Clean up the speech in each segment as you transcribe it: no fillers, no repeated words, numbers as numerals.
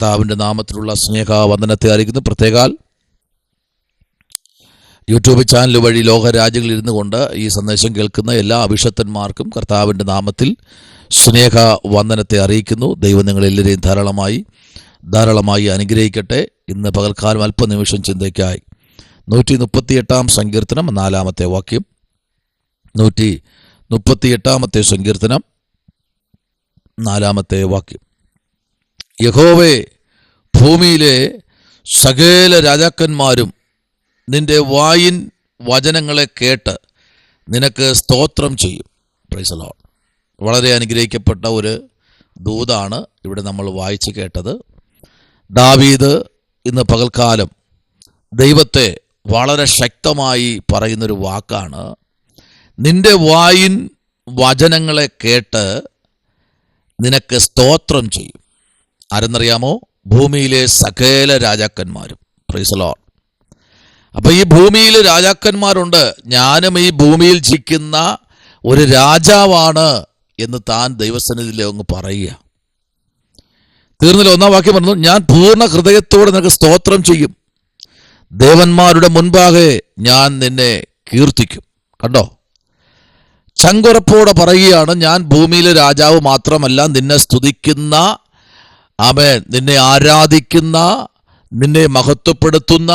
കർത്താവിൻ്റെ നാമത്തിലുള്ള സ്നേഹവന്ദനത്തെ അറിയിക്കുന്നു. പ്രത്യേകാൽ YouTube channel വഴി ലോകരാജ്യങ്ങളിൽ ഇരുന്നു കൊണ്ട് ഈ സന്ദേശം കേൾക്കുന്ന എല്ലാ അഭിഷക്തന്മാർക്കും കർത്താവിൻ്റെ നാമത്തിൽ സ്നേഹവന്ദനത്തെ അറിയിക്കുന്നു. ദൈവം നിങ്ങളെല്ലാവരെയും ധാരാളമായി അനുഗ്രഹിക്കട്ടെ. ഇന്ന് പകൽക്കാലം അല്പനിമിഷം ചിന്തയ്ക്കായി 138 സങ്കീർത്തനം 4 വാക്യം. 138 സങ്കീർത്തനം 4 വാക്യം. യഹോവേ, ഭൂമിയിലെ സകല രാജാക്കന്മാരും നിന്റെ വായിൻ വചനങ്ങളെ കേട്ട് നിനക്ക് സ്തോത്രം ചെയ്യും. Price the Lord. വളരെ അനുഗ്രഹിക്കപ്പെട്ട ഒരു ദൂതാണ് ഇവിടെ നമ്മൾ വായിച്ച് കേട്ടത്. ദാവീദ് ഇന്ന് പകൽക്കാലം ദൈവത്തെ വളരെ ശക്തമായി പറയുന്നൊരു വാക്കാണ്, നിന്റെ വായിൻ വചനങ്ങളെ കേട്ട് നിനക്ക് സ്തോത്രം ചെയ്യും. ആരെന്നറിയാമോ? ഭൂമിയിലെ സകല രാജാക്കന്മാരും. Price the Lord. അപ്പോൾ ഈ ഭൂമിയിൽ രാജാക്കന്മാരുണ്ട്. ഞാനും ഈ ഭൂമിയിൽ ജീവിക്കുന്ന ഒരു രാജാവാണ് എന്ന് താൻ ദൈവസന്നിധിയിൽ അങ്ങ് പറയുക. തീർന്നില്ല. 1 വാക്യം പറഞ്ഞു, ഞാൻ പൂർണ്ണ ഹൃദയത്തോടെ നിനക്ക് സ്തോത്രം ചെയ്യും, ദേവന്മാരുടെ മുൻപാകെ ഞാൻ നിന്നെ കീർത്തിക്കും. കണ്ടോ, ചങ്കുറപ്പോടെ പറയുകയാണ്, ഞാൻ ഭൂമിയിലെ രാജാവ് മാത്രമല്ല, നിന്നെ സ്തുതിക്കുന്ന, ആമേൻ, നിന്നെ ആരാധിക്കുന്ന, നിന്നെ മഹത്വപ്പെടുത്തുന്ന,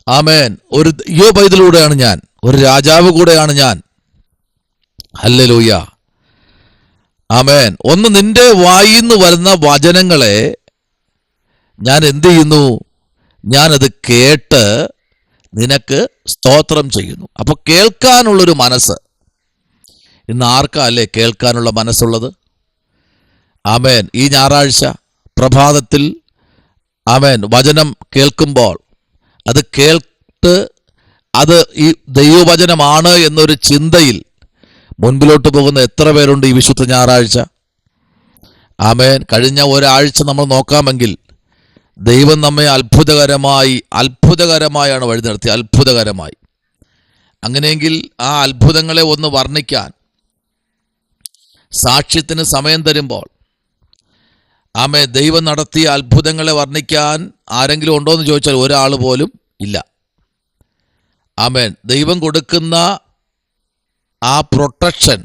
ആമേൻ, ഒരു പൈതലൂടെയാണ് ഞാൻ, ഒരു രാജാവ് കൂടെയാണ് ഞാൻ. ഹല്ലേലൂയ, ആമേൻ. ഒന്ന്, നിന്റെ വായിന്ന് വരുന്ന വചനങ്ങളെ ഞാൻ എന്ത് ചെയ്യുന്നു? ഞാനത് കേട്ട് നിനക്ക് സ്തോത്രം ചെയ്യുന്നു. അപ്പോൾ കേൾക്കാനുള്ളൊരു മനസ്സ് ഇന്ന് ആർക്കാ അല്ലേ കേൾക്കാനുള്ള മനസ്സുള്ളത്? ആമേൻ. ഈ ഞായറാഴ്ച പ്രഭാതത്തിൽ ആമേൻ വചനം കേൾക്കുമ്പോൾ അത് കേട്ട് അത് ഈ ദൈവവചനമാണ് എന്നൊരു ചിന്തയിൽ മുൻപിലോട്ട് പോകുന്ന എത്ര പേരുണ്ട് ഈ വിശുദ്ധ ഞായറാഴ്ച? ആമേൻ. കഴിഞ്ഞ ഒരാഴ്ച നമ്മൾ നോക്കാമെങ്കിൽ ദൈവം നമ്മെ അത്ഭുതകരമായാണ് വഴി നടത്തി. അത്ഭുതകരമായി. അങ്ങനെയെങ്കിൽ ആ അത്ഭുതങ്ങളെ ഒന്ന് വർണ്ണിക്കാൻ സാക്ഷ്യത്തിന് സമയം തരുമ്പോൾ, ആമേൻ, ദൈവം നടത്തിയ അത്ഭുതങ്ങളെ വർണ്ണിക്കാൻ ആരെങ്കിലും ഉണ്ടോ എന്ന് ചോദിച്ചാൽ ഒരാൾ പോലും ഇല്ല. ആമേൻ. ദൈവം കൊടുക്കുന്ന ആ പ്രൊട്ടക്ഷൻ,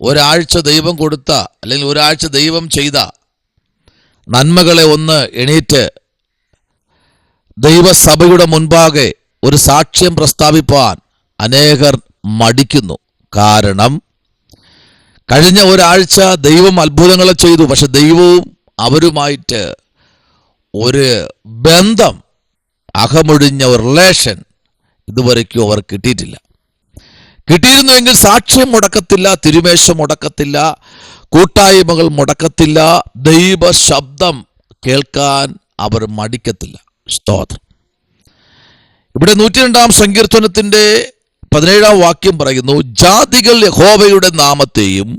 ഒരാഴ്ച ദൈവം കൊടുത്ത അല്ലെങ്കിൽ ഒരാഴ്ച ദൈവം ചെയ്ത നന്മകളെ ഒന്ന് എണീറ്റ് ദൈവസഭയുടെ മുൻപാകെ ഒരു സാക്ഷ്യം പ്രസ്താവിപ്പാൻ അനേകർ മടിക്കുന്നു. കാരണം കഴിഞ്ഞ ഒരാഴ്ച ദൈവം അത്ഭുതങ്ങളെ ചെയ്തു, പക്ഷെ ദൈവവും അവരുമായിട്ട് ഒരു ബന്ധം, അകമൊഴിഞ്ഞ ഒരു റിലേഷൻ ഇതുവരയ്ക്കും അവർ കിട്ടിയിട്ടില്ല. കിട്ടിയിരുന്നുവെങ്കിൽ സാക്ഷ്യം മുടക്കത്തില്ല, തിരുമേശം മുടക്കത്തില്ല, കൂട്ടായ്മകൾ മുടക്കത്തില്ല, ദൈവ ശബ്ദം കേൾക്കാൻ അവർ മടിക്കത്തില്ല. സ്തോത്രം. ഇവിടെ 102 സങ്കീർത്തനത്തിന്റെ 17 വാക്യം പറയുന്നു, ജാതികൾ യഹോവയുടെ നാമത്തെയും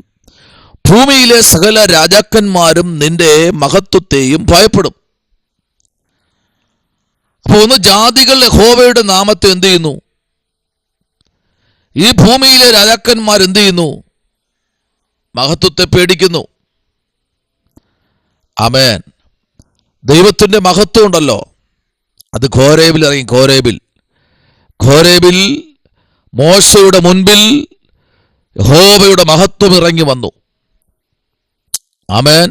ഭൂമിയിലെ സകല രാജാക്കന്മാരും നിന്റെ മഹത്വത്തെയും ഭയപ്പെടും. അപ്പൊ ഒന്ന്, ജാതികൾ യഹോവയുടെ നാമത്തെ എന്ത് ചെയ്യുന്നു? ഈ ഭൂമിയിലെ രാജാക്കന്മാർ എന്ത് ചെയ്യുന്നു? മഹത്വത്തെ പേടിക്കുന്നു. ആമേൻ. ദൈവത്തിന്റെ മഹത്വം ഉണ്ടല്ലോ, അത് ഘോരേബിൽ ഇറങ്ങി. ഘോരേബിൽ മോശയുടെ മുൻപിൽ യഹോവയുടെ മഹത്വം ഇറങ്ങി വന്നു. ആമേൻ.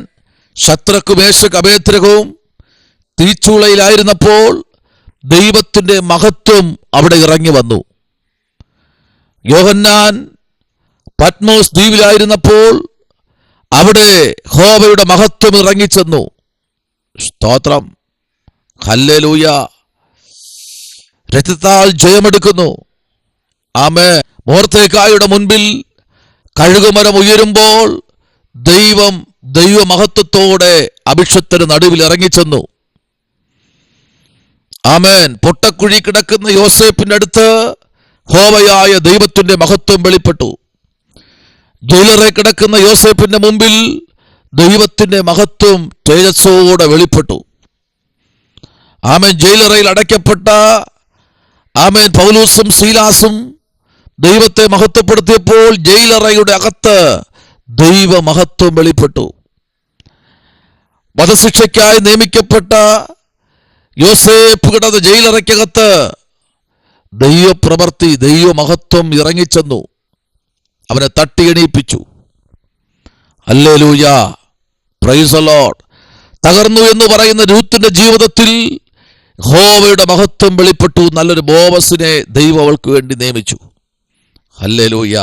ശദ്രക്കും മേശക്കും അബേദ്നെഗോവും തീച്ചൂളയിലായിരുന്നപ്പോൾ ദൈവത്തിന്റെ മഹത്വം അവിടെ ഇറങ്ങി വന്നു. യോഹന്നാൻ പത്മോസ് ദ്വീപിലായിരുന്നപ്പോൾ അവിടെ യഹോവയുടെ മഹത്വം ഇറങ്ങിച്ചെന്നു. സ്തോത്രം. ഹല്ലേലൂയ. രക്തത്താൽ ജയമെടുക്കുന്നു. ആമേൻ. മോർദെഖായിയുടെ മുൻപിൽ കഴുകുമരം ഉയരുമ്പോൾ ദൈവമഹത്വത്തോടെ അഭിഷക്തന് നടുവിൽ ഇറങ്ങിച്ചെന്നു. ആമേൻ. പൊട്ടക്കുഴി കിടക്കുന്ന യോസേപ്പിന്റെ അടുത്ത് യഹോവയായ ദൈവത്തിന്റെ മഹത്വം വെളിപ്പെട്ടു. ജയിലറെ കിടക്കുന്ന യോസേപ്പിന്റെ മുമ്പിൽ ദൈവത്തിന്റെ മഹത്വം തേജസ്സോടെ വെളിപ്പെട്ടു. ആമേൻ. ജയിലറയിൽ അടയ്ക്കപ്പെട്ട ആമേൻ പൗലോസും സീലാസും ദൈവത്തെ മഹത്വപ്പെടുത്തിയപ്പോൾ ജയിലറയുടെ അകത്ത് ദൈവ മഹത്വം വെളിപ്പെട്ടു. വധശിക്ഷയ്ക്കായി നിയമിക്കപ്പെട്ട യോസേപ്പ് കിടന്ന ജയിലറയ്ക്കകത്ത് ദൈവപ്രവൃത്തി, ദൈവമഹത്വം ഇറങ്ങിച്ചെന്നു. അവനെ തട്ടി എണീപ്പിച്ചു. Hallelujah, praise the Lord. തകർന്നു എന്ന് പറയുന്ന രൂത്തിന്റെ ജീവിതത്തിൽ യഹോവയുടെ മഹത്വം വെളിപ്പെട്ടു. നല്ലൊരു ബോവസിനെ ദൈവം അവൾക്ക് വേണ്ടി നിയമിച്ചു. ഹല്ലേലൂയ.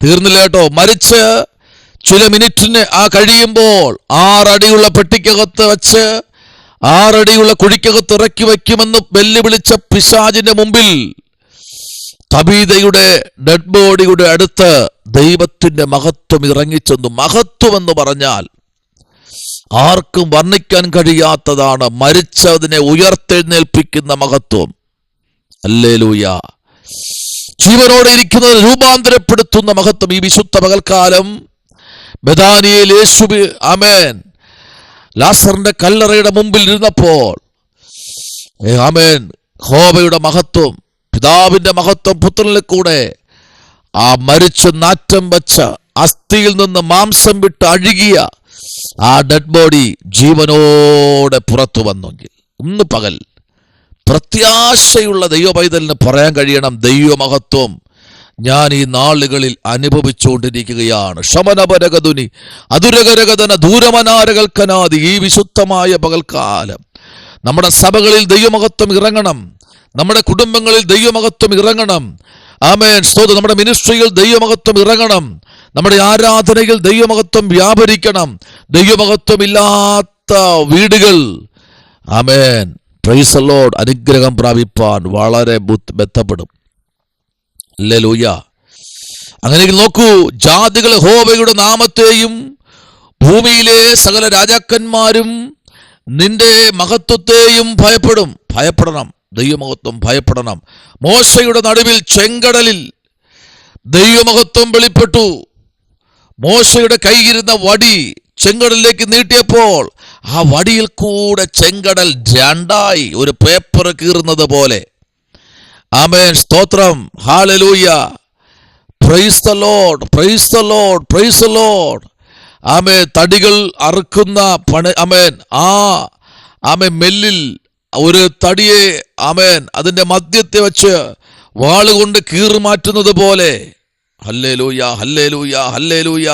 തീർന്നില്ല കേട്ടോ. മരിച്ച് ചില മിനിറ്റിന് കഴിയുമ്പോൾ 6 അടിയുള്ള പെട്ടിക്കകത്ത് വെച്ച് 6 അടിയുള്ള കുഴിക്കകത്ത് ഇറക്കി വയ്ക്കുമെന്ന് വെല്ലുവിളിച്ച പിശാചിന്റെ മുമ്പിൽ തബീതയുടെ ഡെഡ് ബോഡിയുടെ അടുത്ത് ദൈവത്തിന്റെ മഹത്വം ഇറങ്ങിച്ചെന്നു. മഹത്വം എന്ന് പറഞ്ഞാൽ ആർക്കും വർണ്ണിക്കാൻ കഴിയാത്തതാണ്. മരിച്ചതിനെ ഉയർത്തെഴുന്നേൽപ്പിക്കുന്ന മഹത്വം. ഹല്ലേലൂയ. ജീവനോടെ ഇരിക്കുന്നത് രൂപാന്തരപ്പെടുത്തുന്ന മഹത്വം. ഈ വിശുദ്ധ പകൽക്കാലം ബെഥാനിയയിൽ യേശു ആമേൻ ലാസറിന്റെ കല്ലറയുടെ മുമ്പിൽ ഇരുന്നപ്പോൾ ആമേൻ യഹോവയുടെ മഹത്വം, പിതാവിന്റെ മഹത്വം പുത്രനിൽ കൂടെ ആ മരിച്ചു നാറ്റം വെച്ച അസ്ഥിയിൽ നിന്ന് മാംസം വിട്ട് അഴുകിയ ആ ഡെഡ് ബോഡി ജീവനോടെ പുറത്തു വന്നെങ്കിൽ ഇന്ന് പകൽ പ്രത്യാശയുള്ള ദൈവ പൈതലിന് പറയാൻ കഴിയണം, ദൈവമഹത്വം ഞാൻ ഈ നാളുകളിൽ അനുഭവിച്ചുകൊണ്ടിരിക്കുകയാണ്. ശമനപരകതുനി അതുരകരകതന ദൂരമനാരകൽക്കനാദി. ഈ വിശുദ്ധമായ പകൽക്കാലം നമ്മുടെ സഭകളിൽ ദൈവമഹത്വം ഇറങ്ങണം, നമ്മുടെ കുടുംബങ്ങളിൽ ദൈവമഹത്വം ഇറങ്ങണം. ആമേൻ, സ്തോത്രം. നമ്മുടെ മിനിസ്ട്രിയിൽ ദൈവമഹത്വം ഇറങ്ങണം, നമ്മുടെ ആരാധനയിൽ ദൈവമഹത്വം വ്യാപരിക്കണം. ദൈവമഹത്വം ഇല്ലാത്ത വീടുകൾ ആമേൻ പ്രൈസ് ദി ലോർഡ് അനുഗ്രഹം പ്രാപിപ്പാൻ വളരെ ബന്ധപ്പെടും. ഹല്ലേലൂയ. അങ്ങനെയെങ്കിൽ നോക്കൂ, ജാതികൾ യഹോവയുടെ നാമത്തെയും ഭൂമിയിലെ സകല രാജാക്കന്മാരും നിന്റെ മഹത്വത്തെയും ഭയപ്പെടണം. ദൈവമഹത്വം ഭയപ്പെടണം. മോശയുടെ നടുവിൽ ചെങ്കടലിൽ ദൈവമഹത്വം വെളിപ്പെട്ടു. മോശയുടെ കയ്യിരുന്ന വടി ചെങ്കടലിലേക്ക് നീട്ടിയപ്പോൾ ആ വടിയിൽ കൂടെ ചെങ്കടൽ 2ആയി, ഒരു പേപ്പർ കീറുന്നത് പോലെ. ആമേൻ, സ്തോത്രം. Hallelujah, praise the Lord, praise the Lord, praise the Lord. Amen, തടികൾ അറുക്കുന്ന ആമേൻ ആമേൻ മെല്ലിൽ ഒരു തടിയെ ആമേൻ അതിന്റെ മധ്യത്തെ വെച്ച് വാളുകൊണ്ട് കീറുമാറ്റുന്നത് പോലെ. Hallelujah, hallelujah, hallelujah.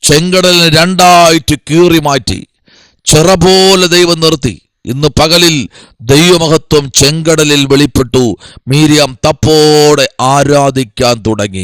ചെങ്കടലിനെ 2ആയിട്ട് കീറി മാറ്റി ചിറ പോലെ ദൈവം നിർത്തി. ഇന്ന് പകലിൽ ദൈവമഹത്വം ചെങ്കടലിൽ വെളിപ്പെട്ടു. മീരിയാം തപ്പോടെ ആരാധിക്കാൻ തുടങ്ങി.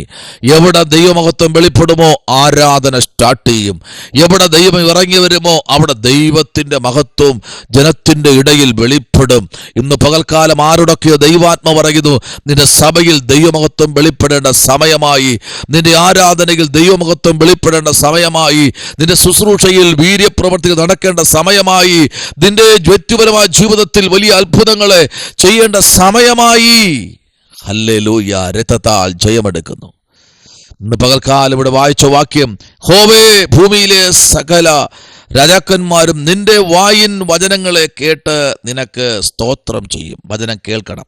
എവിടെ ദൈവമഹത്വം വെളിപ്പെടുമോ ആരാധന സ്റ്റാർട്ട് ചെയ്യും. എവിടെ ദൈവം ഇറങ്ങി വരുമോ അവിടെ ദൈവത്തിന്റെ മഹത്വം ജനത്തിന്റെ ഇടയിൽ വെളിപ്പെടും. ഇന്ന് പകൽക്കാലം ആരോടൊക്കെയോ ദൈവാത്മ പറയുന്നു, നിന്റെ സഭയിൽ ദൈവമഹത്വം വെളിപ്പെടേണ്ട സമയമായി, നിന്റെ ആരാധനയിൽ ദൈവമഹത്വം വെളിപ്പെടേണ്ട സമയമായി, നിന്റെ ശുശ്രൂഷയിൽ വീര്യപ്രവർത്തികൾ നടക്കേണ്ട സമയമായി, നിന്റെ വ്യക്തിപരമായ ജീവിതത്തിൽ വലിയ അത്ഭുതങ്ങളെ ചെയ്യേണ്ട സമയമായി. ഹല്ലേലൂയ. രക്തത്താൽ ജയമെടുക്കുന്നു. ഇന്ന് പകൽക്കാലം ഇവിടെ വായിച്ച വാക്യം, യഹോവേ ഭൂമിയിലെ സകല രാജാക്കന്മാരും നിന്റെ വായിൻ വചനങ്ങളെ കേട്ട് നിനക്ക് സ്തോത്രം ചെയ്യും. വചനം കേൾക്കണം.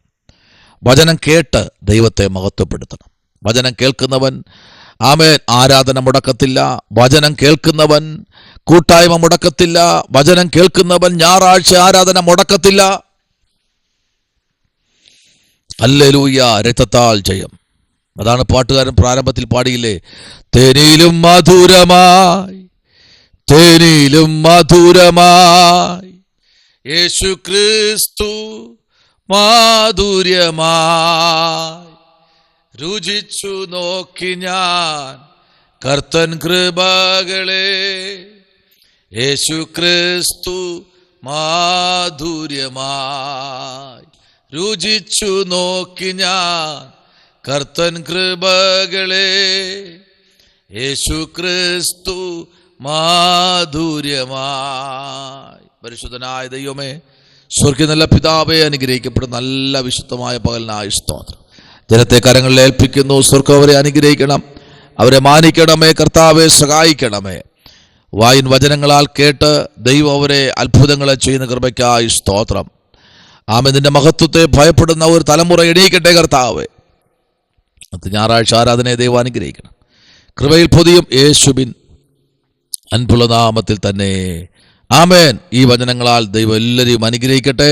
വചനം കേട്ട് ദൈവത്തെ മഹത്വപ്പെടുത്തണം. വചനം കേൾക്കുന്നവൻ ആമേൻ ആരാധന മുടക്കത്തില്ല. വചനം കേൾക്കുന്നവൻ കൂട്ടായ്മ മുടക്കത്തില്ല. വചനം കേൾക്കുന്നവൻ ഞായറാഴ്ച ആരാധന മുടക്കത്തില്ല. ഹല്ലേലൂയ. രക്തത്താൽ ജയം. അതാണ് പാട്ടുകാരൻ പ്രാരംഭത്തിൽ പാടിയില്ലേ, തേനിലും മധുരമായി, തേനിലും മധുരമായി യേശു ക്രിസ്തു മാധുര്യമായി രുചിച്ചു നോക്കി ഞാൻ കർത്തൻ കൃപകളെ. യേശു ക്രിസ്തു മാധുര്യമായി രുചിച്ചു നോക്കി ഞാൻ കർത്തൻ കൃപകളെ. യേശു ക്രിസ്തു മാധുര്യമായി. പരിശുദ്ധനായ ദൈവമേ, സ്വർഗ്ഗീയ നല്ല പിതാവേ, അനുഗ്രഹിക്കപ്പെടുന്ന നല്ല വിശുദ്ധമായ പകലിനായ സ്തോത്രം. ജനത്തെ കരങ്ങളിൽ ഏൽപ്പിക്കുന്നു. സ്വർഗ്ഗം അവരെ അനുഗ്രഹിക്കണം, അവരെ മാനിക്കണമേ. കർത്താവെ സഹായിക്കണമേ. വായിൻ വചനങ്ങളാൽ കേട്ട് ദൈവം അവരെ അത്ഭുതങ്ങളെ ചെയ്യുന്ന കൃപയ്ക്കായി സ്തോത്രം. ആമേൻ. നിന്റെ മഹത്വത്തെ ഭയപ്പെടുന്ന ഒരു തലമുറ എണീക്കട്ടെ കർത്താവേ. ഞായറാഴ്ച ആരാധനയെ ദൈവം അനുഗ്രഹിക്കണം. കൃപയിൽ പൊതിയും യേശുവിൻ അൻപുള്ള നാമത്തിൽ തന്നെ ആമേൻ. ഈ വചനങ്ങളാൽ ദൈവം എല്ലാവരെയും അനുഗ്രഹിക്കട്ടെ.